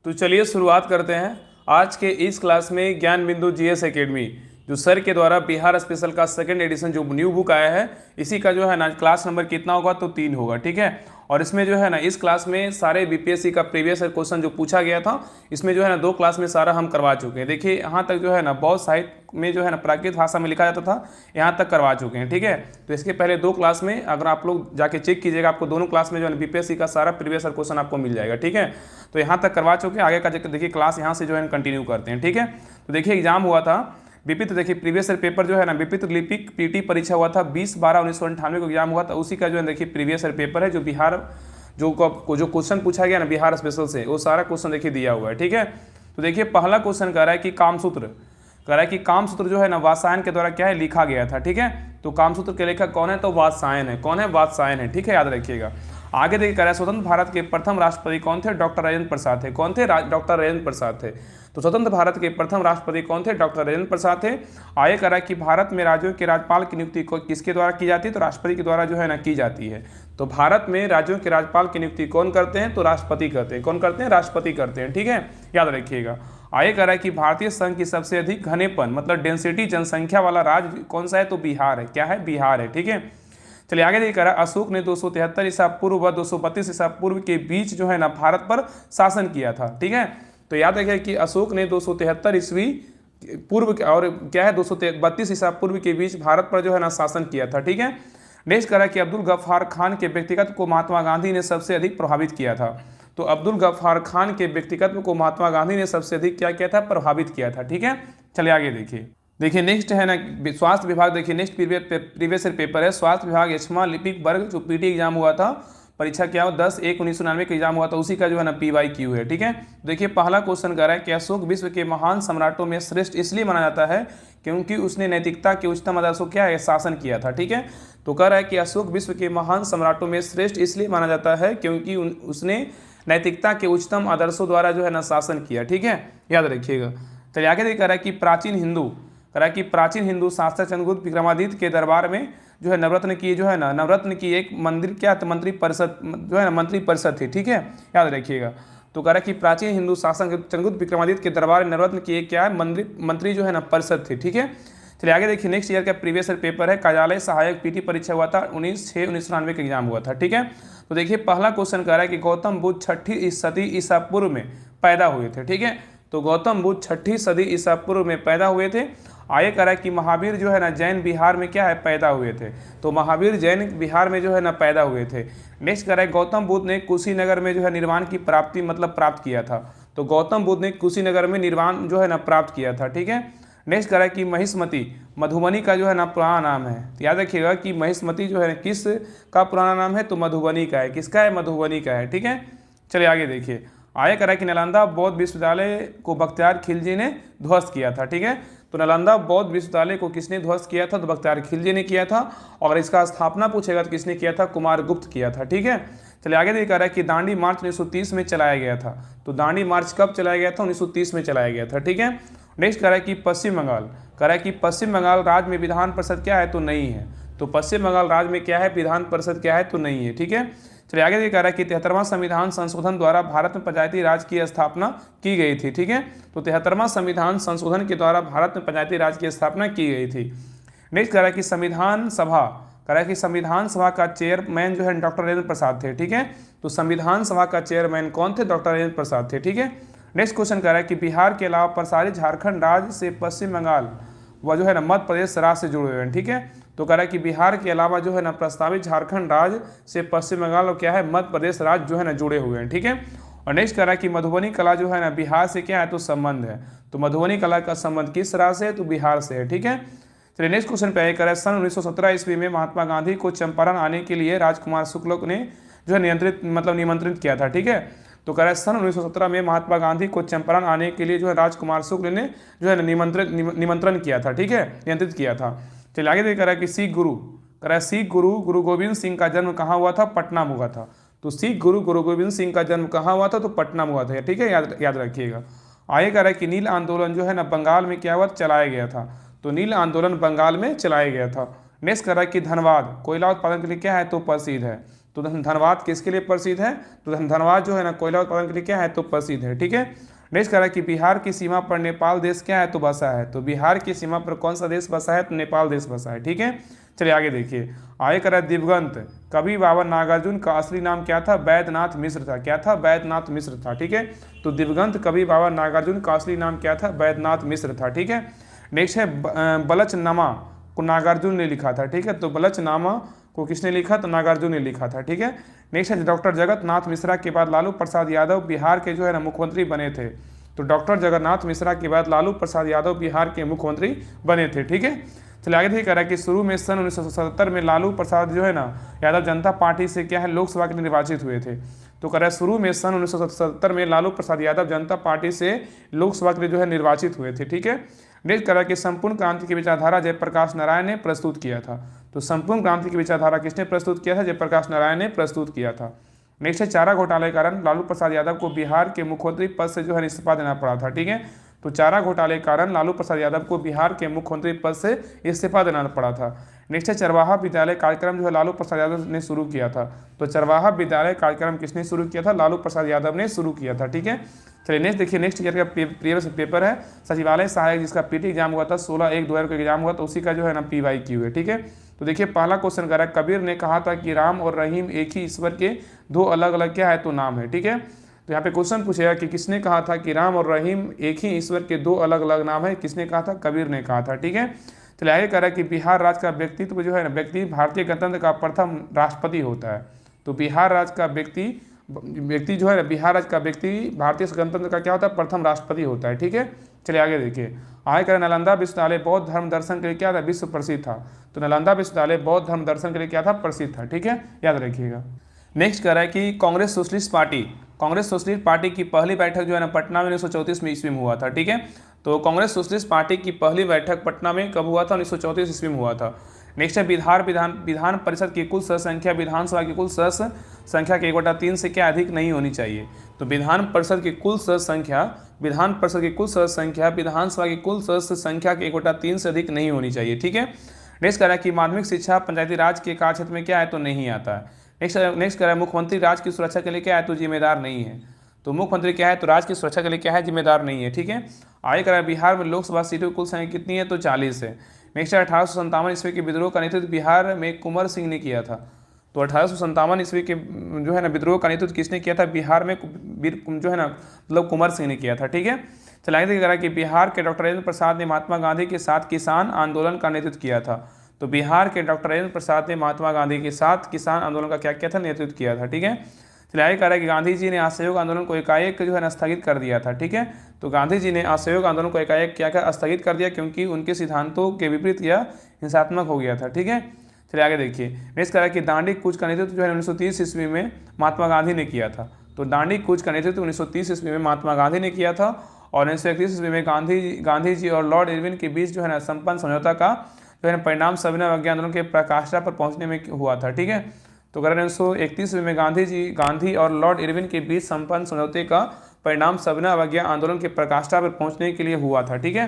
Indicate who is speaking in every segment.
Speaker 1: तो चलिए शुरुआत करते हैं। आज के इस क्लास में ज्ञान बिंदु जीएस एकेडमी जो सर के द्वारा बिहार स्पेशल का सेकंड एडिशन जो न्यू बुक आया है, इसी का जो है ना क्लास नंबर कितना होगा तो 3 होगा। ठीक है। और इसमें जो है ना इस क्लास में सारे बीपीएससी का प्रीवियस क्वेश्चन जो पूछा गया था, इसमें जो है ना 2 क्लास में सारा हम करवा चुके हैं। देखिए यहाँ तक जो है ना बहुत साहित्य में जो है ना प्राकृत भाषा में लिखा जाता था, यहाँ तक करवा चुके हैं। ठीक है। तो इसके पहले 2 क्लास में अगर आप लोग जाके चेक कीजिएगा, आपको दोनों क्लास में जो है बीपीएससी का सारा प्रीवियस क्वेश्चन आपको मिल जाएगा। ठीक है। तो यहाँ तक करवा चुके हैं, आगे का देखिए क्लास यहाँ से जो है कंटिन्यू करते हैं। ठीक है। तो देखिए एग्जाम हुआ था विपित, देखिए प्रीवियस ईयर पेपर जो है ना विपित लिपिक पीटी परीक्षा हुआ था 20/12/1998 को एग्जाम हुआ था। उसी का जो है देखिए प्रीवियस ईयर पेपर है, जो बिहार जो क्वेश्चन पूछा गया ना बिहार स्पेशल से, वो सारा क्वेश्चन देखिए दिया हुआ है। ठीक है। तो देखिए पहला क्वेश्चन कह रहा है कि कामसूत्र, कह रहा है कि कामसूत्र जो है ना वात्सायन के द्वारा क्या है लिखा गया था। ठीक है। तो कामसूत्र के लेखक कौन है तो वात्सायन है। कौन है? वात्सायन है। ठीक है, याद रखिएगा। आगे देखिए कह रहा है स्वतंत्र भारत के प्रथम राष्ट्रपति कौन थे? डॉक्टर राजेंद्र प्रसाद थे। कौन थे? डॉक्टर राजेंद्र प्रसाद थे। तो स्वतंत्र भारत के प्रथम राष्ट्रपति कौन थे? डॉक्टर राजेंद्र प्रसाद थे। आगे कह रहा है कि भारत में राज्यों के राज्यपाल की नियुक्ति किसके द्वारा की जाती है? तो राष्ट्रपति के द्वारा जो है ना की जाती है। तो भारत में राज्यों के राज्यपाल की नियुक्ति कौन करते हैं? तो राष्ट्रपति करते हैं। कौन करते हैं? राष्ट्रपति करते हैं। ठीक है, याद रखिएगा। आगे कह रहा है कि भारतीय संघ की सबसे अधिक घनेपन मतलब डेंसिटी जनसंख्या वाला राज्य कौन सा है? तो बिहार है। क्या है? बिहार है। ठीक है। चलिए आगे देखिए, कह रहा है अशोक ने 273 ईसा पूर्व व 232 ईसा पूर्व के बीच जो है ना भारत पर शासन किया था। ठीक है। तो याद रखिए कि अशोक ने 273 ईस्वी पूर्व और क्या है 232 ईसा पूर्व के बीच भारत पर जो है ना शासन किया था। ठीक है। नेक्स्ट कह रहा है कि अब्दुल गफ्फार खान के व्यक्तिगत को महात्मा गांधी ने सबसे अधिक प्रभावित किया था। तो अब्दुल गफ्फार खान के व्यक्तिगत को महात्मा गांधी ने सबसे अधिक क्या किया था? प्रभावित किया था। ठीक है। चलिए आगे देखिए नेक्स्ट है ना स्वास्थ्य विभाग। देखिए नेक्स्ट प्रीवियस ईयर पेपर है स्वास्थ्य विभाग एचमा लिपिक वर्ग, जो पीटी एग्जाम हुआ था, परीक्षा क्या हो 10/1/1999 का एग्जाम हुआ था, उसी का जो है ना PYQ है। ठीक है। देखिए पहला क्वेश्चन कह रहा है कि अशोक विश्व के महान सम्राटों में श्रेष्ठ इसलिए माना जाता है क्योंकि उसने नैतिकता के उच्चतम आदर्शों क्या है शासन किया था। ठीक है। तो कह रहा है कि अशोक विश्व के महान सम्राटों में श्रेष्ठ इसलिए माना जाता है क्योंकि उसने नैतिकता के उच्चतम आदर्शों द्वारा जो है ना शासन किया। ठीक है, याद रखिएगा। चलिए आगे देखिए, कह रहा है कि प्राचीन हिंदू, कह रहा है कि प्राचीन हिंदू शासक चंद्रगुप्त विक्रमादित्य के दरबार में जो है नवरत्न की जो है ना नवरत्न की एक मंदिर क्या था? मंत्री परिषद जो है ना मंत्री परिषद थी। ठीक है, याद रखिएगा। तो कह रहा है कि प्राचीन हिंदू शासक चंद्रगुप्त विक्रमादित्य के दरबार में नवरत्न की एक क्या है मंत्री जो है ना परिषद थी। ठीक है। चलिए आगे देखिए नेक्स्ट ईयर का प्रीवियस ईयर पेपर है कार्यालय सहायक पीटी परीक्षा हुआ था 19/6/1999 का एग्जाम हुआ था। ठीक है। तो देखिए पहला क्वेश्चन कह रहा है कि गौतम बुद्ध 6ठी सदी ईसा पूर्व में पैदा हुए थे। ठीक है। तो गौतम बुद्ध 6ठी सदी ईसा पूर्व में पैदा हुए थे। आगे कह रहा है कि महावीर जो है ना जैन बिहार में क्या है पैदा हुए थे। तो महावीर जैन बिहार में जो है ना पैदा हुए थे। नेक्स्ट कह रहा है गौतम बुद्ध ने कुशीनगर में जो है निर्वाण की प्राप्ति मतलब प्राप्त किया था। तो गौतम बुद्ध ने कुशीनगर में निर्वाण जो है ना प्राप्त किया था। ठीक है। नेक्स्ट कह रहा है कि महिष्मती मधुबनी का जो है ना पुराना नाम है। तो याद रखिएगा कि महिष्मती जो है किस का पुराना नाम है? तो मधुबनी का है। किसका है? मधुबनी का है। ठीक है। चलिए आगे देखिए, आगे कह रहा है कि नालंदा बौद्ध विश्वविद्यालय को बख्तियार खिलजी ने ध्वस्त किया था। ठीक है। तो नालंदा बौद्ध विश्वविद्यालय को किसने ध्वस्त किया था? तो बख्तियार खिलजी ने किया था। और इसका स्थापना पूछेगा तो किसने किया था? कुमार गुप्त किया था। ठीक है। चलिए आगे देखिए, कह रहा है कि दांडी मार्च 1930 में चलाया गया था। तो दांडी मार्च कब चलाया गया था? 1930 में चलाया गया था। ठीक है। नेक्स्ट कह रहा है कि पश्चिम बंगाल, कह रहा है कि पश्चिम बंगाल राज्य में विधान परिषद क्या है? तो नहीं है। तो पश्चिम बंगाल राज्य में क्या है? विधान परिषद क्या है? तो नहीं है। ठीक है। चलिए आगे कह रहा है कि 73वां संविधान संशोधन द्वारा भारत में पंचायती राज की स्थापना की गई थी। ठीक है। तो 73वां संविधान संशोधन के द्वारा भारत में पंचायती राज की स्थापना की गई थी। नेक्स्ट कह रहा है कि संविधान सभा, कह रहा है कि संविधान सभा का चेयरमैन जो है डॉक्टर राजेंद्र प्रसाद थे। ठीक है। तो संविधान सभा का चेयरमैन कौन थे? डॉक्टर राजेंद्र प्रसाद थे। ठीक है। नेक्स्ट क्वेश्चन कह रहा है कि बिहार के अलावा प्रसारित झारखंड राज्य से पश्चिम बंगाल व जो है ना मध्य प्रदेश राज्य से जुड़े हुए हैं। ठीक है। तो कह रहा है कि बिहार के अलावा जो है ना प्रस्तावित झारखंड राज्य से पश्चिम बंगाल और क्या है मध्य प्रदेश राज्य जो है ना जुड़े हुए हैं। ठीक है। और नेक्स्ट कह रहा है कि मधुबनी कला जो है ना बिहार से क्या है? तो संबंध है। तो मधुबनी कला का संबंध किस राज्य से है? तो बिहार से है। ठीक है। चलिए नेक्स्ट क्वेश्चन पे कह रहा है सन 1917 ईस्वी में महात्मा गांधी को चंपारण आने के लिए राजकुमार शुक्ल ने जो है निमंत्रित किया था। ठीक है। तो कह रहा है सन 1917 में महात्मा गांधी को चंपारण आने के लिए जो है राजकुमार शुक्ल ने जो है निमंत्रण किया था। ठीक है, नियंत्रित किया था। चलिए आगे देखिए, कह रहा है कि सिख गुरु, कह रहा है सिख गुरु गोविंद सिंह का जन्म कहाँ हुआ था? पटना में हुआ था। तो सिख गुरु गोविंद सिंह का जन्म कहाँ हुआ था? तो पटना में हुआ था। ठीक है, याद रखिएगा। आगे कह रहा है कि नील आंदोलन जो है ना बंगाल में क्या हुआ? चलाया गया था। तो नील आंदोलन बंगाल में चलाया गया था। नेक्स्ट कह रहा है कि धनबाद कोयला उत्पादन के लिए क्या है? तो प्रसिद्ध है। तो धनबाद किसके लिए प्रसिद्ध है? तो धनबाद जो है ना कोयला उत्पादन के लिए क्या है? तो प्रसिद्ध है। ठीक है, नेक्स्ट कह रहा है कि बिहार की सीमा पर नेपाल देश क्या है? तो बसा है। तो बिहार की सीमा पर कौन सा देश बसा है? तो नेपाल देश बसा है। ठीक है, चलिए आगे देखिए। आगे कह रहा है दिवंगत कवि बाबा नागार्जुन का असली नाम क्या था? बैद्यनाथ मिश्र था। क्या था? बैद्यनाथ मिश्र था। ठीक है, तो दिवंगत कवि बाबा नागार्जुन का असली नाम क्या था? बैद्यनाथ मिश्र था। ठीक है, नेक्स्ट है बलचनामा को नागार्जुन ने लिखा था। ठीक है, तो बलचनामा को किसने लिखा? तो नागार्जुन ने लिखा था। ठीक है, नेक्स्ट है डॉक्टर जगन्नाथ मिश्रा के बाद लालू प्रसाद यादव बिहार के जो है ना मुख्यमंत्री बने थे। तो डॉक्टर जगन्नाथ मिश्रा के बाद लालू प्रसाद यादव बिहार के मुख्यमंत्री बने थे। ठीक है, चलिए आगे देखिए। कह रहा है कि शुरू में सन 1977 में लालू प्रसाद जो है ना यादव जनता पार्टी से क्या है? लोकसभा के लिए निर्वाचित हुए थे। तो कह रहा है शुरू में सन 1977 में लालू प्रसाद यादव जनता पार्टी से लोकसभा के लिए जो है निर्वाचित हुए थे। ठीक है, नेक्स्ट कह रहा है कि संपूर्ण क्रांति की विचारधारा जयप्रकाश नारायण ने प्रस्तुत किया था। तो संपूर्ण क्रांति की विचारधारा किसने प्रस्तुत किया था? जयप्रकाश नारायण ने प्रस्तुत किया था। नेक्स्ट है चारा घोटाले के कारण लालू प्रसाद यादव को बिहार के मुख्यमंत्री पद से जो है इस्तीफा देना पड़ा था। ठीक है, तो चारा घोटाले के कारण लालू प्रसाद यादव को बिहार के मुख्यमंत्री पद से इस्तीफा देना पड़ा था। नेक्स्ट है चरवाहा विद्यालय कार्यक्रम जो है लालू प्रसाद यादव ने शुरू किया था। तो चरवाहा विद्यालय कार्यक्रम किसने शुरू किया था? लालू प्रसाद यादव ने शुरू किया था। ठीक है, चलिए नेक्स्ट देखिए। नेक्स्ट ईयर का प्रीवियस पेपर है सचिवालय सहायक, जिसका पीटी एग्जाम हुआ था 16/1/2000 को एग्जाम हुआ, तो उसी का जो है ना PYQ है। ठीक है, तो देखिए पहला क्वेश्चन कह रहा है कबीर ने कहा था कि राम और रहीम एक ही ईश्वर के दो अलग अलग क्या है? तो नाम है। ठीक है, तो यहाँ पे क्वेश्चन पूछेगा कि किसने कहा था कि राम और रहीम एक ही ईश्वर के दो अलग अलग नाम है? किसने कहा था? कबीर ने कहा था। ठीक है, चलिए आगे कह रहा है कि बिहार राज्य का व्यक्तित्व जो है ना व्यक्ति भारतीय गणतंत्र का प्रथम राष्ट्रपति होता है। तो बिहार राज्य का व्यक्ति जो है ना बिहार राज्य का व्यक्ति भारतीय गणतंत्र का क्या होता है? प्रथम राष्ट्रपति होता है। ठीक है, चलिए आगे देखिए। आगे कह रहा है नालंदा विश्वविद्यालय बौद्ध धर्म दर्शन के लिए क्या था? विश्व प्रसिद्ध था। तो नालंदा विश्वविद्यालय बौद्ध धर्म दर्शन के लिए क्या था? प्रसिद्ध था। ठीक है, याद रखिएगा। नेक्स्ट कह रहा है कि कांग्रेस सोशलिस्ट पार्टी की पहली बैठक जो है ना पटना में 1934 में ईस्वी में हुआ था। ठीक है, तो कांग्रेस सोशलिस्ट पार्टी की पहली बैठक पटना में कब हुआ था? 1934 ईस्वी में हुआ था। नेक्स्ट है विधान परिषद की कुल सदस्य संख्या विधानसभा की कुल सदस्य संख्या के 1/3 से क्या अधिक नहीं होनी चाहिए? तो विधान परिषद की कुल सदस्य संख्या विधानसभा की कुल सदस्य संख्या के 1/3 से अधिक नहीं होनी चाहिए। ठीक है, नेक्स्ट कह रहा है कि माध्यमिक शिक्षा पंचायती राज के कार्य क्षेत्र में क्या है? तो नहीं आता है। नेक्स्ट कह रहा है मुख्यमंत्री राज्य की सुरक्षा के लिए क्या है? तो जिम्मेदार नहीं है। तो मुख्यमंत्री क्या है? तो राज्य की सुरक्षा के लिए क्या है? जिम्मेदार नहीं है। ठीक है, आगे कह रहा है बिहार में लोकसभा सीटों की कुल संख्या कितनी है? तो 40 है। नेक्स्ट है 1857 ईस्वी के विद्रोह का नेतृत्व बिहार में कुंवर सिंह ने किया था। तो 1857 ईस्वी के जो है ना विद्रोह का नेतृत्व किसने किया था? बिहार में जो है ना मतलब कुंवर सिंह ने किया था। ठीक है, चलाइए देखिए कह रहा है कि बिहार के डॉक्टर राजेंद्र प्रसाद ने महात्मा गांधी के साथ किसान आंदोलन का नेतृत्व किया था। तो बिहार के डॉक्टर राजेंद्र प्रसाद ने महात्मा गांधी के साथ किसान आंदोलन का क्या किया था? नेतृत्व किया था। ठीक है, चलिए आगे कह रहा है कि गांधी जी ने असहयोग आंदोलन को एकाएक जो है ना स्थगित कर दिया था। ठीक है, तो गांधी जी ने असहयोग आंदोलन को एकाएक क्या स्थगित कर दिया, क्योंकि उनके सिद्धांतों के विपरीत यह हिंसात्मक हो गया था। ठीक है, चलिए आगे देखिए। नेक्स्ट कह रहा है कि दांडी कूच का नेतृत्व जो है 1930 ईस्वी में महात्मा गांधी ने किया था। तो दांडी कूच का नेतृत्व 1930 ईस्वी में महात्मा गांधी ने किया था और 1931 ईस्वी में गांधी जी और लॉर्ड इरविन के बीच जो है ना संपन्न समझौता का जो है परिणाम सविनय अवज्ञा आंदोलन के प्रकाष्ठा पर पहुंचने में हुआ था। ठीक है, तो कह रहे हैं 1931 में गांधी और लॉर्ड इरविन के बीच संपन्न समझौते का परिणाम सविनय अवज्ञा आंदोलन के प्रकाष्ठा पर पहुंचने के लिए हुआ था। ठीक है,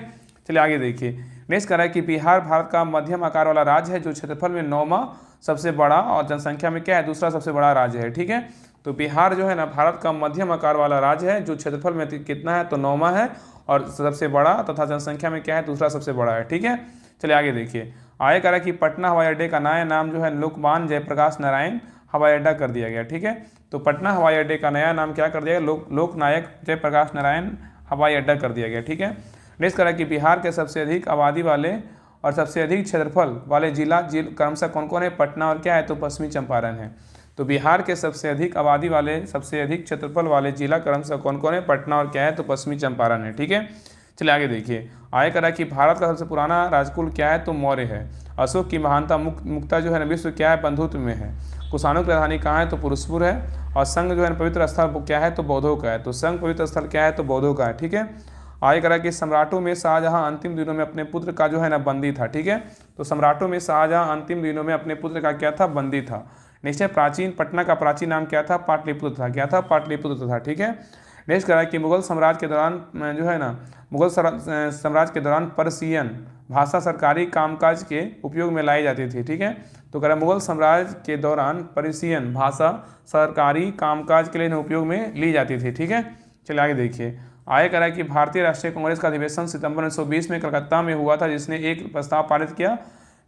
Speaker 1: चलिए आगे देखिए। नेक्स्ट कह रहा है कि बिहार भारत का मध्यम आकार वाला राज्य है जो क्षेत्रफल में 9वां सबसे बड़ा और जनसंख्या में क्या है? दूसरा सबसे बड़ा राज्य है। ठीक है, तो बिहार जो है ना भारत का मध्यम आकार वाला राज्य है जो क्षेत्रफल में कितना है? तो 9वां है और सबसे बड़ा तथा जनसंख्या में क्या है? दूसरा सबसे बड़ा है। ठीक है, चलिए आगे देखिए। आगे कह रहा है कि पटना हवाई अड्डे का नया नाम जो है लोकमान्य जयप्रकाश नारायण हवाई अड्डा कर दिया गया। ठीक है, तो पटना हवाई अड्डे का नया नाम क्या कर दिया गया? लोकनायक जयप्रकाश नारायण हवाई अड्डा कर दिया गया। ठीक है, नेक्स्ट कह रहा है कि बिहार के सबसे अधिक आबादी वाले और सबसे अधिक क्षेत्रफल वाले जिला क्रमशः कौन कौन है? पटना और क्या है? तो पश्चिमी चंपारण है। तो बिहार के सबसे अधिक आबादी वाले सबसे अधिक क्षेत्रफल वाले जिला क्रमशः कौन कौन है? पटना और क्या है? तो पश्चिमी चंपारण है। ठीक है, चलिए आगे देखिए। आगे कह रहा है कि भारत का सबसे पुराना राजकुल क्या है? तो मौर्य है। अशोक की महानता मुक्ता जो है ना विश्व क्या है? बंधुत्व में है। कुषाणों की राजधानी कहाँ है? तो पुरुषपुर है। और संघ जो है पवित्र स्थल क्या है? तो बौद्धों का है। तो संघ पवित्र स्थल क्या है? तो बौद्धों का है। ठीक है, आगे कह रहा है कि सम्राटों में शाहजहां अंतिम दिनों में अपने पुत्र का जो है ना बंदी था। ठीक है, तो सम्राटों में शाहजहां अंतिम दिनों में अपने पुत्र का क्या था? बंदी था। नेक्स्ट है पटना का प्राचीन नाम क्या था? पाटलिपुत्र था। क्या था? पाटलिपुत्र था। ठीक है, नेक्स्ट कह रहा है कि मुगल साम्राज्य के दौरान जो है ना साम्राज्य के दौरान पर्शियन भाषा सरकारी कामकाज के उपयोग में लाई जाती थी। ठीक है, तो कह रहा है मुगल साम्राज्य के दौरान पर्शियन भाषा सरकारी कामकाज के लिए उपयोग में ली जाती थी। ठीक है, चलिए आगे देखिए। आगे कह रहा है कि भारतीय राष्ट्रीय कांग्रेस का अधिवेशन सितंबर 1920 में कलकत्ता में हुआ था, जिसने एक प्रस्ताव पारित किया,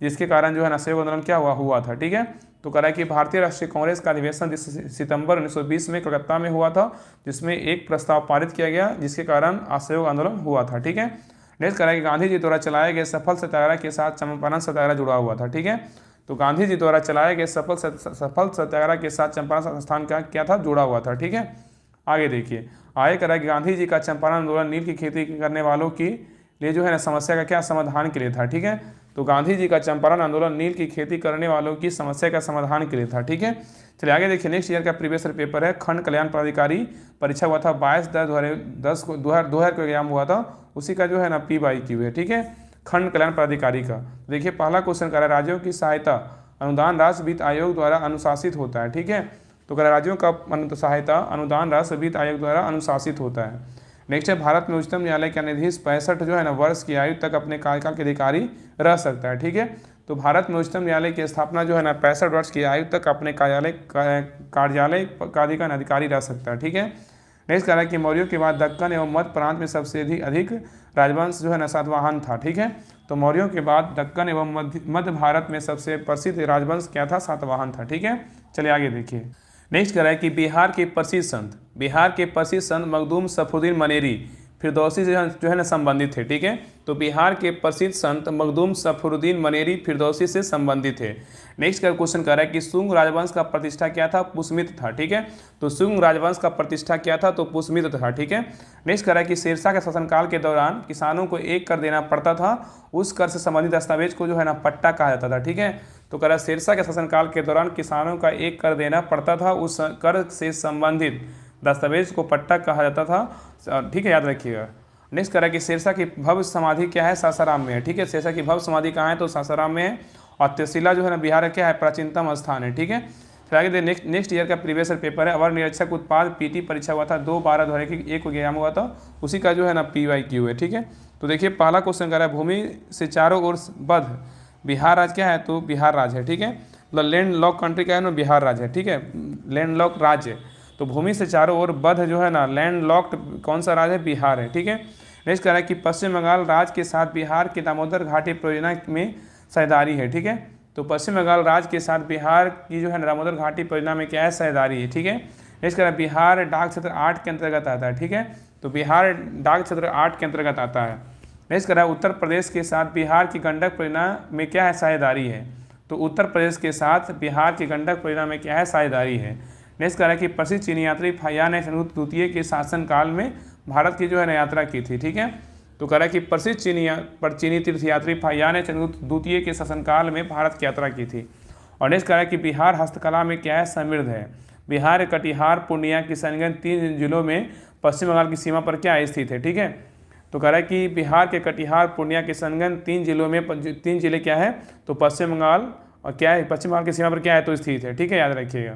Speaker 1: जिसके कारण जो है ना असहयोग आंदोलन क्या हुआ था। ठीक है, तो कह रहा है कि भारतीय राष्ट्रीय कांग्रेस का अधिवेशन सितंबर 1920 में कलकत्ता में हुआ था, जिसमें एक प्रस्ताव पारित किया गया, जिसके कारण असहयोग आंदोलन हुआ था। ठीक है, नेक्स्ट कह रहा है कि गांधी जी द्वारा चलाए गए सफल सत्याग्रह के साथ चंपारण सत्याग्रह जुड़ा हुआ था। ठीक है, तो गांधी जी द्वारा चलाए गए सफल सत्याग्रह के साथ चंपारण संस्थान का क्या था, जुड़ा हुआ था। ठीक है, आगे देखिए। आगे कह रहा है कि गांधी जी का चंपारण आंदोलन नील की खेती करने वालों की लिए जो है ना समस्या का क्या समाधान के लिए था। ठीक है, तो गांधी जी का चंपारण आंदोलन नील की खेती करने वालों की समस्या का समाधान के लिए था। ठीक है, चलिए आगे देखिए। नेक्स्ट ईयर का प्रीवियस ईयर पेपर है खंड कल्याण पदाधिकारी परीक्षा हुआ था 22/10 को 2000 को एग्जाम हुआ था, उसी का जो है ना PYQ है। ठीक है, खंड कल्याण पदाधिकारी का देखिए पहला क्वेश्चन कह रहा है राज्यों की सहायता अनुदान राष्ट्र वित्त आयोग द्वारा अनुशासित होता है। ठीक है, तो कह रहा है राज्यों का सहायता अनुदान राष्ट्र वित्त आयोग द्वारा अनुशासित होता है। नेक्स्ट है भारत में उच्चतम न्यायालय का न्यायाधीश 65 जो है ना वर्ष की आयु तक अपने कार्यकाल के अधिकारी रह सकता है। ठीक है, तो भारत में उच्चतम न्यायालय की स्थापना जो है ना 65 वर्ष की आयु तक अपने कार्यालय का अधिकारी रह सकता है। ठीक है, नेक्स्ट कह रहा है कि मौर्यों के बाद दक्कन एवं मध्य प्रांत में सबसे अधिक राजवंश जो है ना सातवाहन था। ठीक है, तो मौर्यों के बाद दक्कन एवं मध्य भारत में सबसे प्रसिद्ध राजवंश क्या था, सातवाहन था। ठीक है, चलिए आगे देखिए। नेक्स्ट कह रहा है कि बिहार के प्रसिद्ध संत मखदूम सफरुद्दीन मनेरी फिरदौसी से जो है ना संबंधित थे। ठीक है, तो बिहार के प्रसिद्ध संत मखदूम सफरुद्दीन मनेरी फिरदौसी से संबंधित थे। नेक्स्ट का क्वेश्चन कह रहा है कि शुंग राजवंश का प्रतिष्ठा क्या था, पुष्यमित्र था। ठीक है, तो शुंग राजवंश का प्रतिष्ठा क्या था, तो पुष्यमित्र था। ठीक है, नेक्स्ट कह रहा है कि शेरशाह के शासनकाल के दौरान किसानों को एक कर देना पड़ता था, उस कर से संबंधित दस्तावेज को जो है ना पट्टा कहा जाता था। ठीक है, तो कह रहा है शेरशाह के शासनकाल के दौरान किसानों का एक कर देना पड़ता था, उस कर से संबंधित दस्तावेज को पट्टा कहा जाता था। ठीक है, याद रखिएगा। नेक्स्ट कह रहा है कि शेरशाह की भव्य समाधि क्या है, सासाराम में है। ठीक है, शेरशाह की भव्य समाधि कहाँ है, तो सासाराम में है। और तहसीला जो है ना बिहार का क्या है, प्राचीनतम स्थान है। ठीक है, फिर आगे नेक्स्ट ईयर का प्रीवियस ईयर पेपर है अवर निरीक्षक उत्पाद PT परीक्षा हुआ था 2/12/2021 को एग्जाम हुआ था, उसी का जो है ना PYQ है। ठीक है, तो देखिए पहला क्वेश्चन कह रहा है भूमि से चारों ओर बद्ध बिहार राज्य क्या है, तो बिहार राज्य है। ठीक है, मतलब लैंड लॉक कंट्री क्या है ना, बिहार राज्य है। ठीक है, लैंड लॉक राज्य, तो भूमि से चारों ओर बद्ध जो है ना लैंड लॉक्ड कौन सा राज्य है, बिहार है। ठीक है, नेक्स्ट कह रहा है कि पश्चिम बंगाल राज्य के साथ बिहार की दामोदर घाटी परियोजना में साझेदारी है। ठीक है, तो पश्चिम बंगाल राज्य के साथ बिहार की जो है दामोदर घाटी परियोजना में क्या है, साझेदारी है। ठीक है, नेक्स्ट कह रहा है बिहार डाक क्षेत्र 8 के अंतर्गत आता है। ठीक है, तो बिहार डाक क्षेत्र 8 के अंतर्गत आता है। नेक्स्ट कह रहा है उत्तर प्रदेश के साथ बिहार की गंडक परियोजना में क्या है, साझेदारी है। तो उत्तर प्रदेश के साथ बिहार की गंडक परियोजना में क्या है, साझेदारी है। नेक्स्ट कह रहा है कि प्रसिद्ध चीनी यात्री फाहियान ने चंद्रगुप्त द्वितीय के शासनकाल में भारत की जो है ना यात्रा की थी। ठीक है, तो कह रहा है कि प्रसिद्ध चीनी तीर्थयात्री फाहियान ने चंद्रगुप्त द्वितीय के शासनकाल में भारत की यात्रा की थी। और नेक्स्ट कह रहा है कि बिहार हस्तकला में क्या है, समृद्ध है। बिहार कटिहार पूर्णिया किशनगंज 3 जिलों में पश्चिम बंगाल की सीमा पर क्या स्थित है। ठीक है, तो कह रहा है कि बिहार के कटिहार पूर्णिया किशनगंज 3 जिलों में 3 जिले क्या है, तो पश्चिम बंगाल और क्या है, पश्चिम बंगाल की सीमा पर क्या है, तो स्थित है। ठीक है, याद रखिएगा।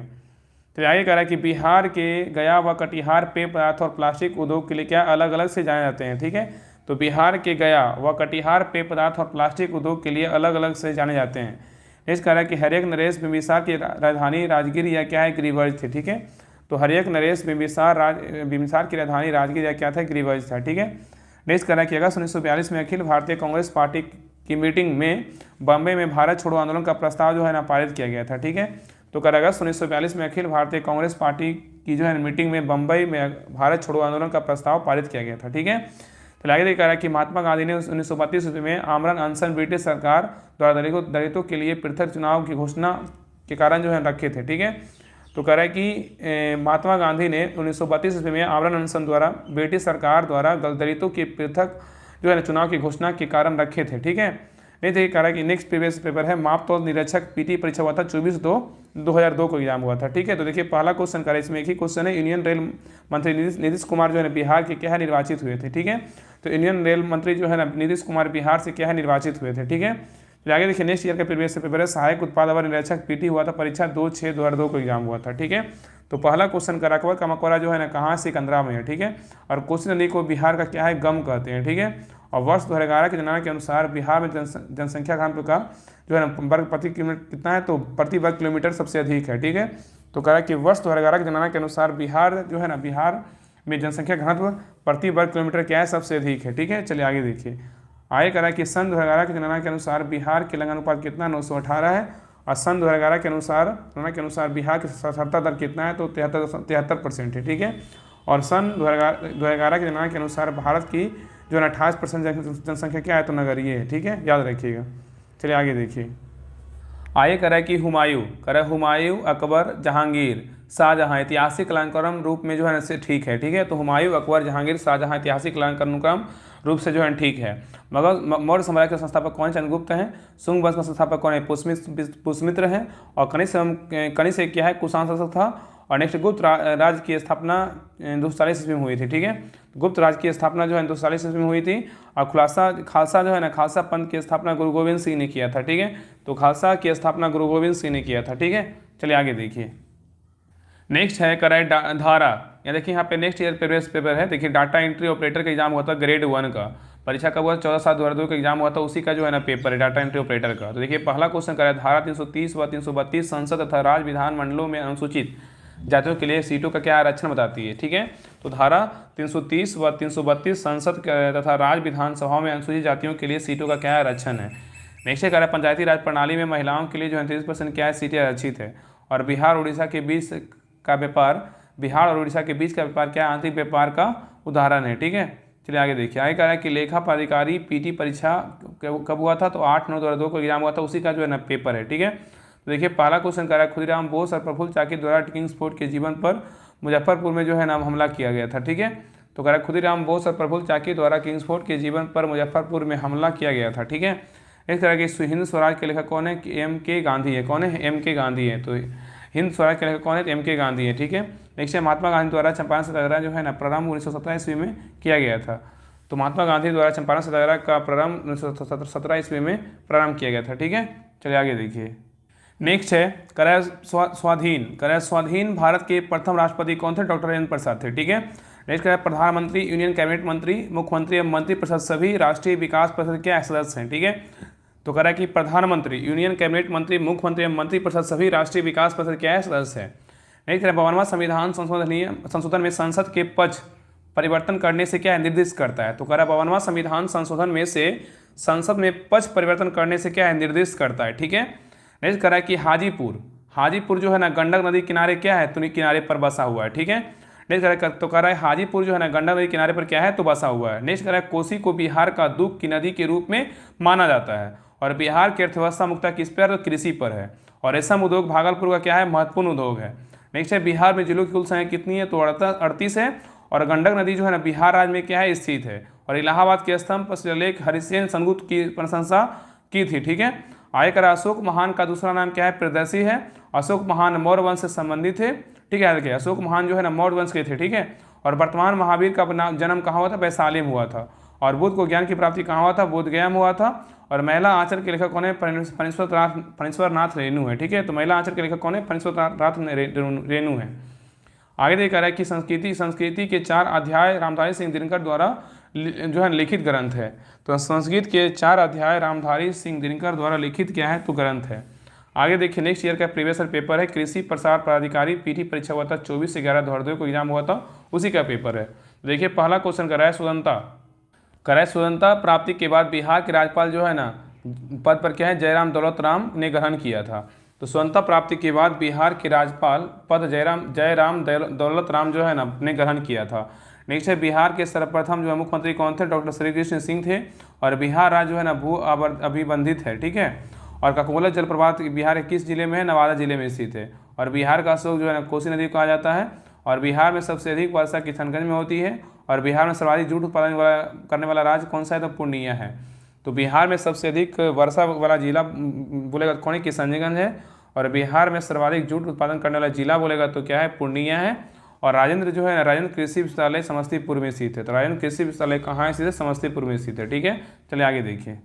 Speaker 1: तो आगे कह रहा है कि बिहार के गया व कटिहार पेय पदार्थ और प्लास्टिक उद्योग के लिए क्या अलग अलग से जाने जाते हैं। ठीक है, तो बिहार के गया व कटिहार पेय पदार्थ और प्लास्टिक उद्योग के लिए अलग अलग से जाने जाते हैं। नेक्स्ट कह रहा है कि हरेक नरेश बिम्बिसार की राजधानी राजगीर या क्या है, गिरिवर्ज थे। ठीक है, तो हरेक नरेश बिम्बिसार की राजधानी राजगीर या क्या था, गिरिवर्ज था। ठीक है, नेक्स्ट कह रहा है कि अगस्त 1942 में अखिल भारतीय कांग्रेस पार्टी की मीटिंग में बम्बई में भारत छोड़ो आंदोलन का प्रस्ताव जो है ना पारित किया गया था। ठीक है, तो कह अगस्त 1942 में अखिल भारतीय कांग्रेस पार्टी की जो है मीटिंग में बम्बई में भारत छोड़ो आंदोलन का प्रस्ताव पारित किया गया था। ठीक है, तो आगे कह रहा है कि महात्मा गांधी ने 1932 में आमरण अनशन ब्रिटिश सरकार द्वारा दलितों के लिए पृथक चुनाव की घोषणा के कारण जो है रखे थे। ठीक है, तो कह रहा है कि महात्मा गांधी ने 1932 में आमरण अनशन द्वारा ब्रिटिश सरकार द्वारा दलितों के पृथक जो है चुनाव की घोषणा के कारण रखे थे। ठीक है, नहीं देखिए कह रहा है कि नेक्स्ट प्रीवियस पेपर है माप तौल निरीक्षक PT परीक्षा हुआ था 24/2/2002 को एग्जाम हुआ था। ठीक है, तो देखिए पहला क्वेश्चन करें, इसमें एक ही क्वेश्चन है। यूनियन रेल मंत्री नीतीश कुमार जो है बिहार के क्या है निर्वाचित हुए थे। ठीक है, तो यूनियन रेल मंत्री जो है ना नीतीश कुमार बिहार से क्या है निर्वाचित हुए थे। ठीक है, फिर आगे देखिए नेक्स्ट ईयर का प्रीवियस पेपर है सहायक उत्पाद अवर निरीक्षक PT हुआ था परीक्षा 2/6/2002 को एग्जाम हुआ था। ठीक है, तो पहला क्वेश्चन कराकवर का मकबरा जो है ना कहाँ, सिकंदरा में है। ठीक है, और कोसी नदी को बिहार का क्या है, गम कहते हैं। ठीक है, और वर्ष 2011 की जनगणना के अनुसार बिहार में जनसंख्या घनत्व का जो है ना वर्ग प्रति किलोमीटर कितना है, तो प्रति वर्ग किलोमीटर सबसे अधिक है। ठीक है, तो कह रहा है कि वर्ष 2011 की जनगणना के अनुसार बिहार जो है ना, बिहार में जनसंख्या घनत्व प्रति वर्ग किलोमीटर क्या है, सबसे अधिक है। ठीक है, चलिए आगे देखिए। आगे कह रहा है कि सन 2011 की जनगणना के अनुसार बिहार के लिंगानुपात कितना 918 है, और सन 2011 के अनुसार बिहार की साक्षरता दर कितना है, तो 73% है। ठीक है, और सन 2011 की जनगणना के अनुसार भारत की जो है 28% जनसंख्या क्या है, तो नगरीय है। ठीक है, याद रखिएगा। चलिए आगे देखिए। आगे कह रहा है कि हुमायूं, अकबर, जहांगीर, शाहजहां ऐतिहासिक कालानुक्रम रूप में जो है ना ठीक है। ठीक है, तो हुमायूं, अकबर, जहांगीर, शाहजहां ऐतिहासिक कालानुक्रम रूप से जो है ठीक है। मगर मौर्य साम्राज्य के संस्थापक कौन? चंद्रगुप्त हैं। शुंग वंश का संस्थापक कौन है? पुष्यमित्र हैं। और कनिष्क क्या है, कुषाण शासक था। और नेक्स्ट गुप्त राज्य की स्थापना 240 ईस्वी में हुई थी। ठीक है, गुप्त राज्य की स्थापना जो है 240 ईस्वी में हुई थी। और खालसा जो है ना, खालसा पंथ की स्थापना गुरु गोविंद सिंह ने किया था। ठीक है, तो खालसा की स्थापना गुरु गोविंद सिंह ने किया था। ठीक है, चलिए आगे देखिए। नेक्स्ट है कराए धारा। यहाँ देखिए, यहाँ पे नेक्स्ट ईयर प्रीवियस पेपर है। देखिए, डाटा एंट्री ऑपरेटर का एग्जाम हुआ था ग्रेड 1 का। परीक्षा कब हुआ? 14/7/2002 का एग्जाम हुआ था, उसी का जो है ना पेपर है डाटा एंट्री ऑपरेटर का। तो देखिए, पहला क्वेश्चन कराया धारा 330 व 332 संसद तथा राज्य विधान मंडलों में अनुसूचित जातियों के लिए सीटों का क्या आरक्षण बताती है। ठीक है, तो धारा 330 व 332 संसद तथा राज्य विधानसभाओं में अनुसूचित जातियों के लिए सीटों का क्या आरक्षण है। नेक्स्ट है पंचायती राज प्रणाली में महिलाओं के लिए जो है 30% क्या है, सीटें आरक्षित है। और बिहार और उड़ीसा के बीच का व्यापार क्या आंतरिक व्यापार का उदाहरण है। ठीक है, चलिए आगे देखिए। आगे कह रहा है कि लेखा प्राधिकारी पीटी परीक्षा कब हुआ था, तो 8/9/2002 को एग्जाम हुआ था, उसी का जो है ना पेपर है। ठीक है, तो देखिए, पहला क्वेश्चन कह रहा है खुदीराम बोस और प्रफुल्ल चाकी द्वारा किंग्सफोर्ड के जीवन पर मुजफ्फरपुर में जो है ना हमला किया गया था। ठीक है, तो कह रहा है खुदीराम बोस और प्रफुल्ल चाकी द्वारा किंग्सफोर्ड के जीवन पर मुजफ्फरपुर में हमला किया गया था। ठीक है, इस तरह के हिंद स्वराज के लेखक कौन है? M.K. गांधी है। कौन है? M.K. गांधी है। तो हिंद स्वराज के लेखक कौन है? M.K. गांधी है। ठीक है, नेक्स्ट है महात्मा गांधी द्वारा चंपारण सत्याग्रह जो है ना प्रारंभ 1917 ईस्वी में किया गया था। तो महात्मा गांधी द्वारा चंपारण सत्याग्रह का प्रारंभ 1917 ईस्वी में प्रारंभ किया गया था। ठीक है, चलिए आगे देखिए। नेक्स्ट है करार स्वाधीन भारत के प्रथम राष्ट्रपति कौन थे? डॉक्टर राजेंद्र प्रसाद थे। ठीक है, नेक्स्ट करार प्रधानमंत्री, यूनियन कैबिनेट मंत्री, मुख्यमंत्री एवं मंत्रिपरिषद सभी राष्ट्रीय विकास परिषद के सदस्य हैं। ठीक है, तो कह रहा है कि प्रधानमंत्री, यूनियन कैबिनेट मंत्री, मुख्यमंत्री एवं मंत्रिपरिषद सभी राष्ट्रीय विकास परिषद क्या सदस्य है। नेक्स्ट है 52वां संविधान संशोधन में संसद के पक्ष परिवर्तन करने से क्या है, निर्दिष्ट करता है। तो कह रहा है 52वां संविधान संशोधन में से संसद में पक्ष परिवर्तन करने से क्या है, निर्दिष्ट करता है। ठीक है, नेक्स्ट कह रहा है कि हाजीपुर जो है ना गंडक नदी किनारे क्या है, तो किनारे पर बसा हुआ है। ठीक है, नेक्स्ट तो कह रहा है हाजीपुर जो है ना गंडक नदी किनारे पर क्या है, तो बसा हुआ है। नेक्स्ट कह रहा है कोसी को बिहार का दुख की नदी के रूप में माना जाता है। और बिहार की अर्थव्यवस्था मुख्यतः किस पर? तो कृषि पर है। और रेशम उद्योग भागलपुर का क्या है, महत्वपूर्ण उद्योग है। नेक्स्ट है बिहार में जिलों की कुल संख्या कितनी है, तो 38 है। और गंडक नदी जो है ना बिहार राज्य में क्या है, स्थित है। और इलाहाबाद के स्तंभ पर शिलालेख हरिसेन सेनगुप्त की प्रशंसा की थी। ठीक है, आगे करा अशोक महान का दूसरा नाम क्या है, प्रियदर्शी है। अशोक महान मौर्य वंश से संबंधित है। ठीक है, देखिए अशोक महान जो है ना मौर्य वंश के थे। ठीक है, और वर्तमान महावीर का जन्म कहाँ हुआ था? वैशाली में हुआ था। और बुद्ध को ज्ञान की प्राप्ति कहाँ हुआ था? बोधगया में हुआ था। और महिला आंचल के लेखक कौन है? फणीश्वर नाथ रेणु है। ठीक है, तो महिला आंचल के लेखक कौन है? फणीश्वर नाथ रेणु है। आगे देख रहा है कि संस्कृति के 4 अध्याय रामधारी सिंह दिनकर द्वारा जो है लिखित ग्रंथ है। तो संस्कृत के 4 अध्याय रामधारी सिंह दिनकर द्वारा लिखित क्या है, तो ग्रंथ है। आगे देखिए, नेक्स्ट ईयर का प्रीवियस पेपर है कृषि प्रसार प्राधिकारी पीटी परीक्षा हुआ था 24/11/2002 को एग्जाम हुआ था, उसी का पेपर है। देखिए, पहला क्वेश्चन कराया स्वतंत्रता प्राप्ति के बाद बिहार के राज्यपाल जो है ना पद पर क्या है, जयराम दौलत राम ने ग्रहण किया था। तो स्वतंत्रता प्राप्ति के बाद बिहार के राज्यपाल पद जयराम दौलत राम जो है ना ने ग्रहण किया था। नेक्स्ट है बिहार के सर्वप्रथम जो है मुख्यमंत्री कौन थे? डॉक्टर श्री कृष्ण सिंह थे। और बिहार राज्य जो है ना भू अभिबंधित है। ठीक है, और ककोला जलप्रपात बिहार के किस जिले में है? नवादा जिले में स्थित है। और बिहार का अशोक जो है ना कोसी नदी को कहा जाता है। और बिहार में सबसे अधिक वर्षा किशनगंज में होती है। और बिहार में सर्वाधिक जूट उत्पादन करने वाला राज्य कौन सा है? तो पूर्णिया है। तो बिहार में सबसे अधिक वर्षा वाला जिला बोलेगा कौन है? किशनगंज है। और बिहार में सर्वाधिक जूट उत्पादन करने वाला जिला बोलेगा तो क्या है? पूर्णिया है। और राजेंद्र जो है ना राजेंद्र कृषि विश्वविद्यालय समस्तीपुर में स्थित है। तो राजेंद्र कृषि विश्वविद्यालय कहाँ स्थित है? समस्तीपुर में स्थित है। ठीक है, चलिए आगे देखिए।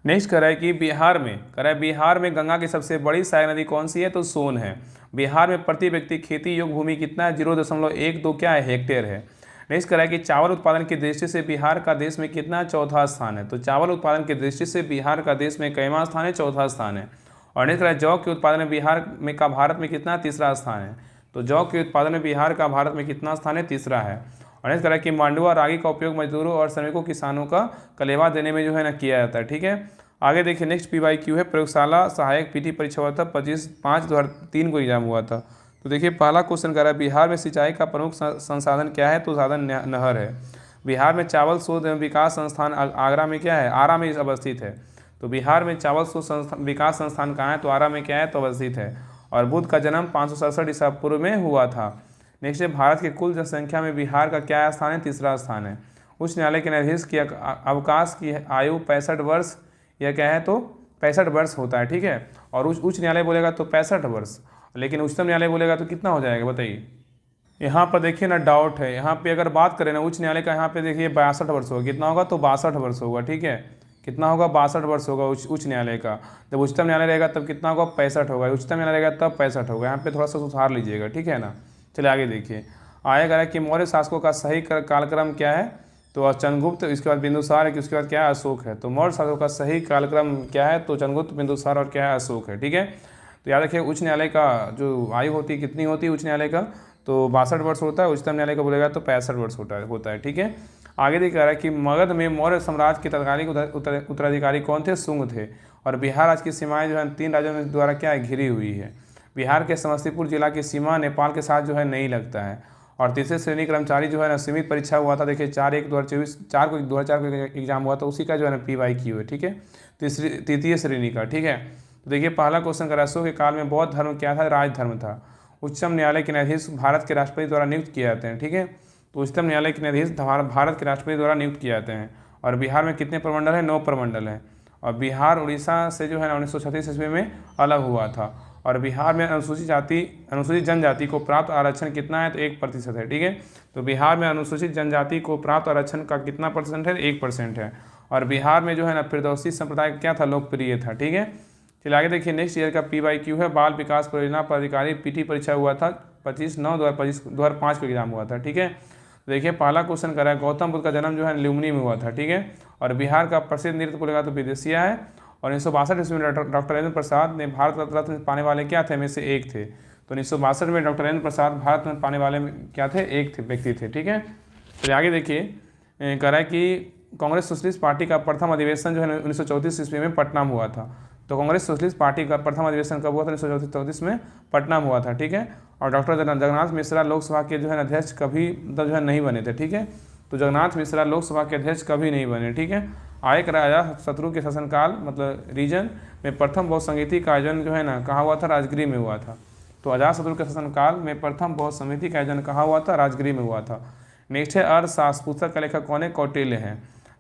Speaker 1: नेक्स्ट कह रहा है कि बिहार में गंगा की सबसे बड़ी सहायक नदी कौन सी है? तो सोन है। बिहार में प्रति व्यक्ति खेती योग्य भूमि कितना है? 0.12 क्या है, हेक्टेयर है। नेक्स्ट करा है कि चावल उत्पादन की दृष्टि से बिहार का देश में कितना चौथा स्थान है। तो चावल उत्पादन की दृष्टि से बिहार का देश में कईवां स्थान है, चौथा स्थान है। और नेक्स्ट करा है जौ के उत्पादन में बिहार में का भारत में कितना, तीसरा स्थान है। तो जौ के उत्पादन में बिहार का भारत में कितना स्थान है, तीसरा है। और नेक्स्ट करा है कि मांडुआ रागी का उपयोग मजदूरों और श्रमिकों किसानों का कलेवा देने में जो है ना किया जाता है। ठीक है, आगे देखिए नेक्स्ट PYQ है, प्रयोगशाला सहायक PT परीक्षा हुआ था 25/5/2003 को एग्जाम हुआ था। तो देखिए पहला क्वेश्चन कह रहा है बिहार में सिंचाई का प्रमुख संसाधन क्या है। तो साधन नहर है। बिहार में चावल शोध एवं विकास संस्थान आगरा में क्या है, आरा में अवस्थित है। तो बिहार में चावल शोध विकास संस्थान कहाँ है, तो आरा में क्या है, तो अवस्थित है। और बुद्ध का जन्म 567 ईसा पूर्व में हुआ था। नेक्स्ट है भारत की कुल जनसंख्या में बिहार का क्या स्थान है, तीसरा स्थान है। उच्च न्यायालय के न्यायाधीश की अवकाश की आयु 65 वर्ष या क्या है, तो 65 वर्ष होता है। ठीक है, और उच्च न्यायालय बोलेगा तो 65 वर्ष, लेकिन उच्चतम न्यायालय बोलेगा तो कितना हो जाएगा बताइए। यहाँ पर देखिए ना डाउट है, यहाँ पे अगर बात करें ना उच्च न्यायालय का, यहाँ पे देखिए 62 वर्ष होगा। कितना होगा, तो 62 वर्ष होगा। ठीक है, कितना होगा, 62 वर्ष होगा उच्च न्यायालय का। जब उच्चतम न्यायालय रहेगा तब कितना होगा, 65 होगा। उच्चतम न्यायालय रहेगा तब 65 होगा। यहाँ पे थोड़ा सा सुधार लीजिएगा, ठीक है ना। चलिए आगे देखिए, आएगा कि मौर्य शासकों का सही कालक्रम क्या है। तो चंद्रगुप्त, इसके बाद बिंदुसार है, कि उसके बाद क्या है, अशोक है। तो मौर्य शासकों का सही कालक्रम क्या है, तो चंद्रगुप्त, बिंदुसार और क्या है, अशोक है। ठीक है, तो याद रखिए उच्च न्यायालय का जो आयु होती है कितनी होती है उच्च न्यायालय का, तो 62 वर्ष होता है। उच्चतम न्यायालय का बोलेगा तो 65 वर्ष होता है। ठीक है, आगे देखा रहा है कि मगध में मौर्य साम्राज्य के तत्कालीन उत्तराधिकारी कौन थे, शुंग थे। और बिहार राज्य की सीमाएं जो है 3 राज्यों में द्वारा क्या है, घिरी हुई है। बिहार के समस्तीपुर जिला की सीमा नेपाल के साथ जो है नहीं लगता है। और तीसरे श्रेणी कर्मचारी जो है ना सीमित परीक्षा हुआ था, देखिए 4/1/2024 2004 को एग्जाम हुआ था, उसी का जो है ना PYQ है। ठीक है, तृतीय श्रेणी का। ठीक है, तो देखिए पहला क्वेश्चन कर, अशोक के काल में बौद्ध धर्म क्या था, राजधर्म था। उच्चतम न्यायालय के न्यायाधीश भारत के राष्ट्रपति द्वारा नियुक्त किए जाते हैं। ठीक है, तो उच्चतम न्यायालय के न्यायाधीश भारत के राष्ट्रपति द्वारा नियुक्त किए जाते हैं। और बिहार में कितने प्रमंडल हैं, 9 प्रमंडल हैं। और बिहार उड़ीसा से जो है ना 1936 ईस्वी में अलग हुआ था। और बिहार में अनुसूचित जनजाति को प्राप्त आरक्षण कितना है, तो 1% है। ठीक है, तो बिहार में अनुसूचित जनजाति को प्राप्त आरक्षण का कितना % है, 1% है। और बिहार में जो है ना फिरदौसी संप्रदाय क्या था, लोकप्रिय था। ठीक है, चलिए आगे देखिए नेक्स्ट ईयर का PYQ है, बाल विकास परियोजना पदाधिकारी PT परीक्षा हुआ था 25/9/2005 को एग्जाम हुआ था। ठीक है, देखिए पहला क्वेश्चन कर रहा है गौतम बुद्ध का जन्म जो है लुम्बिनी में हुआ था। ठीक है, और बिहार का प्रसिद्ध नृत्य बोलेगा तो विदेशिया है। और 1962 ईस्वी में डॉक्टर राजेंद्र प्रसाद ने भारत रत्न पाने वाले क्या थे, में से एक थे। तो 1962 में डॉक्टर राजेंद्र प्रसाद भारत रत्न पाने वाले में क्या थे, एक थे व्यक्ति थे। ठीक है, तो आगे देखिए कह रहा है कि कांग्रेस सोशलिस्ट पार्टी का प्रथम अधिवेशन जो है 1934 ईस्वी में पटना में हुआ था। तो कांग्रेस सोशलिस्ट पार्टी का प्रथम अधिवेशन कब हुआ था, 1934 में पटना में हुआ था। ठीक है, और डॉक्टर जगन्नाथ मिश्रा लोकसभा के जो है अध्यक्ष कभी जो है नहीं बने थे। ठीक है, तो जगन्नाथ मिश्रा लोकसभा के अध्यक्ष कभी नहीं बने। ठीक है, आयक राजा शत्रु के शासनकाल मतलब रीजन में प्रथम बहु संगीति का आयोजन जो है ना कहाँ हुआ था, राजगीर में हुआ था। तो अजातशत्रु के शासनकाल में प्रथम बहु समिति का आयोजन कहाँ हुआ था, राजगीर में हुआ था। नेक्स्ट है अर्थशास्त्र, पुस्तक का लेखक कौन है, कौटिल्य हैं।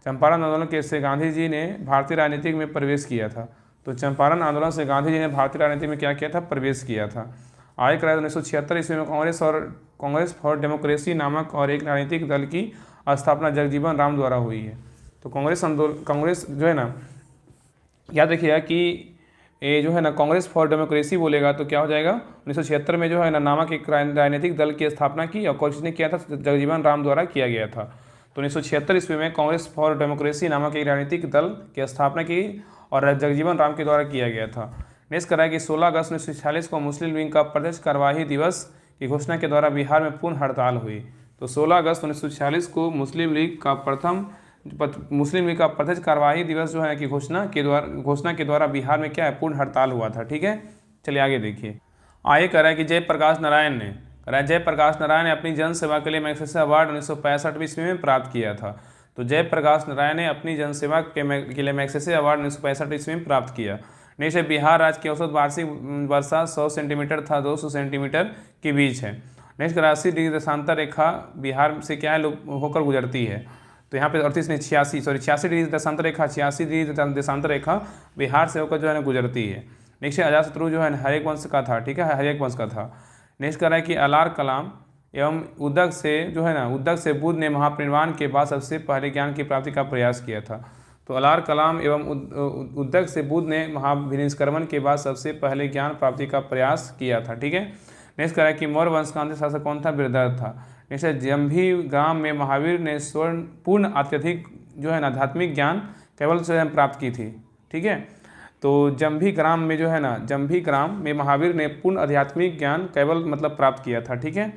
Speaker 1: चंपारण आंदोलन के से गांधी जी ने भारतीय राजनीति में प्रवेश किया था। तो चंपारण आंदोलन से गांधी जी ने भारतीय राजनीति में क्या किया था, प्रवेश किया था। आगे कराया 1976 ईस्वी में कांग्रेस फॉर डेमोक्रेसी नामक और एक राजनीतिक दल की स्थापना जगजीवन राम द्वारा हुई है। तो कांग्रेस जो है ना, याद रखिएगा कि ये जो है ना कांग्रेस फॉर डेमोक्रेसी बोलेगा तो क्या हो जाएगा, 1976 में जो है ना नामक एक राजनीतिक दल की स्थापना की और किसने किया था, जगजीवन राम द्वारा किया गया था। तो 1976 ईस्वी में कांग्रेस फॉर डेमोक्रेसी नामक एक राजनीतिक दल की स्थापना की और जगजीवन राम के द्वारा किया गया था। नेक्स्ट कराया कि 16 अगस्त 1946 को मुस्लिम लीग का प्रत्यक्ष कार्यवाही दिवस की घोषणा के द्वारा बिहार में पूर्ण हड़ताल हुई। तो 16 अगस्त 1946 को मुस्लिम लीग का प्रत्यक्ष कार्यवाही दिवस जो है कि घोषणा के द्वारा बिहार में क्या है, पूर्ण हड़ताल हुआ था। ठीक है, चलिए आगे देखिए। आगे कह रहा है कि जयप्रकाश नारायण ने अपनी जन सेवा के लिए मैग्सेसे अवार्ड 1965 ईस्वी में प्राप्त किया था। तो जयप्रकाश नारायण ने अपनी जनसेवा के लिए मैग्सेसे अवार्ड 1965 ईस्वी में प्राप्त किया। नेक्स्ट है बिहार राज्य की औसत वार्षिक वर्षा 100 सेंटीमीटर था 200 सेंटीमीटर के बीच है। नेक्स्ट 80 डिग्री देशांतर रेखा बिहार से क्या है होकर गुजरती है। तो यहाँ पे 86 डिग्री देशांतर रेखा 86 डिग्री देशांतर रेखा बिहार से होकर जो है ना गुजरती है। नेक्स्ट है अजातशत्रु जो है हर्यक वंश का था। ठीक है, हर्यक वंश का था। नेक्स्ट कह रहा है कि अलार कलाम एवं उद्दक से बुद्ध ने महापरिनिर्वाण के बाद सबसे पहले ज्ञान की प्राप्ति का प्रयास किया था। तो अलार कलाम एवं उद्दक से बुद्ध ने महाभिनिष्क्रमण के बाद सबसे पहले ज्ञान प्राप्ति का प्रयास किया था। ठीक है, नेक्स्ट कह रहा है कि मौर्य वंश का अंतिम शासक कौन था, बृहदरथ था। नेक्स्ट है जम्भी ग्राम में महावीर ने स्वर्ण पूर्ण अत्यधिक जो है ना आध्यात्मिक ज्ञान केवल स्वयं प्राप्त की थी। ठीक है, तो जम्भी ग्राम में जो है ना, जम्भी ग्राम में महावीर ने पूर्ण आध्यात्मिक ज्ञान केवल मतलब प्राप्त किया था। ठीक है,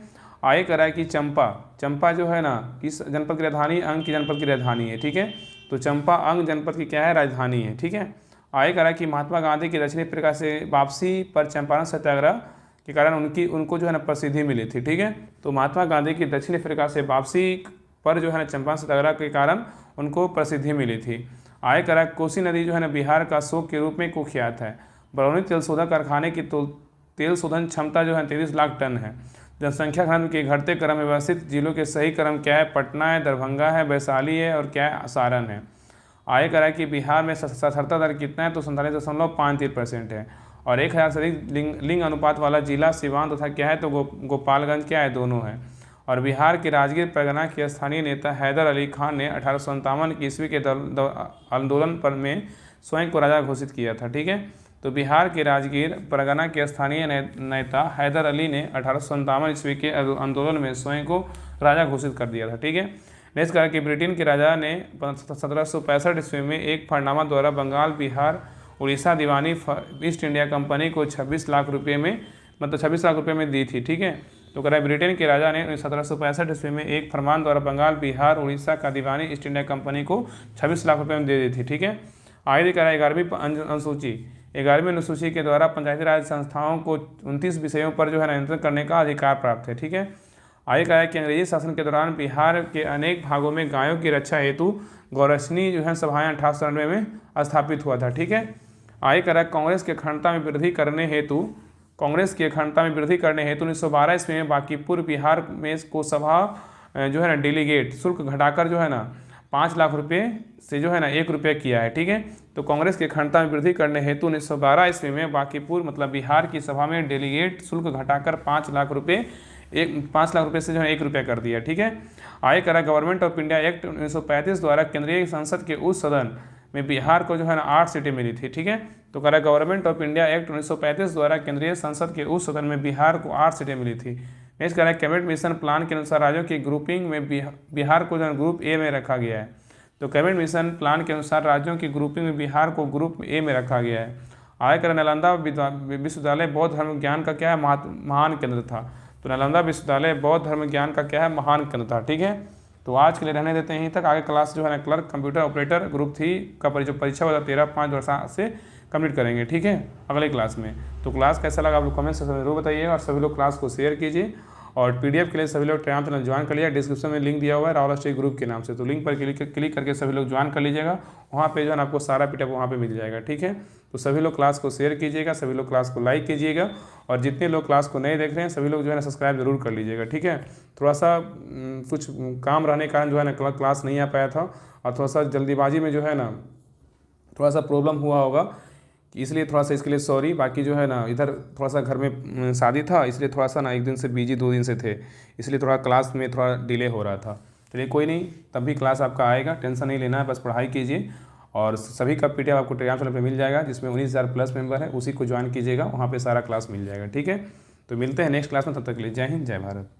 Speaker 1: आगे करा कि चंपा, चंपा जो है ना किस जनपद की राजधानी, अंग की जनपद की राजधानी है। ठीक है, तो चंपा अंग जनपद की क्या है, राजधानी है। ठीक है, आगे करा कि महात्मा गांधी की दक्षिण अफ्रीका से वापसी पर चंपारण सत्याग्रह के कारण उनको जो है ना प्रसिद्धि मिली थी। ठीक है, तो महात्मा गांधी की दक्षिण अफ्रीका से वापसी पर जो है ना चंपारण सत्याग्रह के कारण उनको प्रसिद्धि मिली थी। आगे करा कोसी नदी जो है ना बिहार का शोक के रूप में कुख्यात है। बरौनी तेल शोधन कारखाने की तेल शोधन क्षमता जो है 33 लाख टन है। जनसंख्या घनत्व के घटते क्रम में व्यवस्थित जिलों के सही क्रम क्या है, पटना है, दरभंगा है, वैशाली है और क्या है, सारण है। आगे करा कि बिहार में साक्षरता दर कितना है, तो 47.53% है। और 1000 से अधिक लिंग अनुपात वाला जिला सिवान तथा क्या है, तो गोपालगंज क्या है, दोनों है। और बिहार के राजगीर परगना के स्थानीय नेता हैदर अली खान ने 1857 ईस्वी के आंदोलन पर में स्वयं को राजा घोषित किया था। ठीक है, तो बिहार के राजगीर परगना के स्थानीय नेता हैदर अली ने 1857 ईस्वी के आंदोलन में स्वयं को राजा घोषित कर दिया था। ठीक है, नेक्स्ट कहा कि ब्रिटेन के राजा ने 1765 ईस्वी में एक फरनामा द्वारा बंगाल, बिहार, उड़ीसा दीवानी ईस्ट इंडिया कंपनी को 26 लाख रुपये में, मतलब 26 लाख रुपये में दी थी। ठीक है, तो कह रहा है ब्रिटेन के राजा ने 1765 ईस्वी में एक फरमान द्वारा बंगाल, बिहार, उड़ीसा का दीवानी ईस्ट इंडिया कंपनी को 26 लाख रुपये में दे दी थी। ठीक है, आगे कह रहा है 11वीं अनुसूची, 11वीं अनुसूची के द्वारा पंचायती राज संस्थाओं को 29 विषयों पर जो है नियंत्रण करने का अधिकार प्राप्त है। ठीक है, आगे कहा है कि अंग्रेजी शासन के दौरान बिहार के अनेक भागों में गायों की रक्षा हेतु गौरक्षणी जो है सभाएं 1893 में स्थापित हुआ था। ठीक है, आगे कह रहा है कांग्रेस की अखंडता में वृद्धि करने हेतु 1912 ईस्वी में बांकीपुर बिहार में को सभा जो है ना डेलीगेट शुल्क घटाकर जो है ना 5 लाख रुपये से जो है ना 1 रुपये किया है। ठीक है, तो कांग्रेस की अखंडता में वृद्धि करने हेतु 1912 ईस्वी में बांकीपुर मतलब बिहार की सभा में डेलीगेट शुल्क घटाकर 5 लाख रुपये से जो है 1 रुपया कर दिया। ठीक है, आगे करा गवर्नमेंट ऑफ इंडिया एक्ट 1935 द्वारा केंद्रीय संसद के उस सदन में बिहार को जो है ना 8 सीटें मिली थी। ठीक है, तो करा गवर्नमेंट ऑफ इंडिया एक्ट 1935 द्वारा केंद्रीय संसद के उस सदन में बिहार को 8 सीटें मिली थी। नेक्स्ट करा कैबिनेट मिशन प्लान के अनुसार राज्यों की ग्रुपिंग में बिहार को जो है ग्रुप ए में रखा गया है। तो कैबिनेट मिशन प्लान के अनुसार राज्यों की ग्रुपिंग में बिहार को ग्रुप ए में रखा गया है। आगे करा नालंदा विश्वविद्यालय बौद्ध धर्म ज्ञान का क्या है, महान केंद्र था। तो नालंदा विश्वविद्यालय बौद्ध धर्म ज्ञान का क्या है, महान केंद्र था। ठीक है, तो आज के लिए रहने देते हैं यहीं तक। आगे क्लास जो है ना क्लर्क कंप्यूटर ऑपरेटर ग्रुप 3 का परीक्षा होगा 13/5 से कंप्लीट करेंगे। ठीक है, अगले क्लास में। तो क्लास कैसा लगा आप लोग कमेंट सेक्शन में जरूर बताइएगा और सभी लोग क्लास को शेयर कीजिए। और पीडीएफ के लिए सभी लोग टेलीग्राम चैनल ज्वाइन कर लीजिए, डिस्क्रिप्शन में लिंक दिया हुआ है राहुल स्टडी ग्रुप के नाम से, तो लिंक पर क्लिक करके सभी लोग ज्वाइन कर लीजिएगा। वहाँ पे जो है आपको सारा पीडीएफ वहाँ पे मिल जाएगा। ठीक है, तो सभी लोग क्लास को शेयर कीजिएगा, सभी लोग क्लास को लाइक कीजिएगा और जितने लोग क्लास को नहीं देख रहे हैं सभी लोग जो है ना सब्सक्राइब जरूर कर लीजिएगा। ठीक है, थोड़ा सा कुछ काम रहने के कारण जो है ना क्लास नहीं आ पाया था और थोड़ा सा जल्दीबाजी में जो है ना थोड़ा सा प्रॉब्लम हुआ होगा, इसलिए थोड़ा सा इसके लिए सॉरी। बाकी जो है ना इधर थोड़ा सा घर में शादी था, इसलिए थोड़ा सा ना एक दिन से बिजी 2 दिन से थे, इसलिए थोड़ा क्लास में थोड़ा डिले हो रहा था। चलिए कोई नहीं, तब भी क्लास आपका आएगा, टेंशन नहीं लेना है, बस पढ़ाई कीजिए। और सभी का पीडीएफ आपको टेलीग्राम चैनल पे मिल जाएगा जिसमें 19,000 प्लस मेंबर है, उसी को ज्वाइन कीजिएगा, वहाँ पे सारा क्लास मिल जाएगा। ठीक है, तो मिलते हैं नेक्स्ट क्लास में, तब तक के लिए जय हिंद, जय भारत।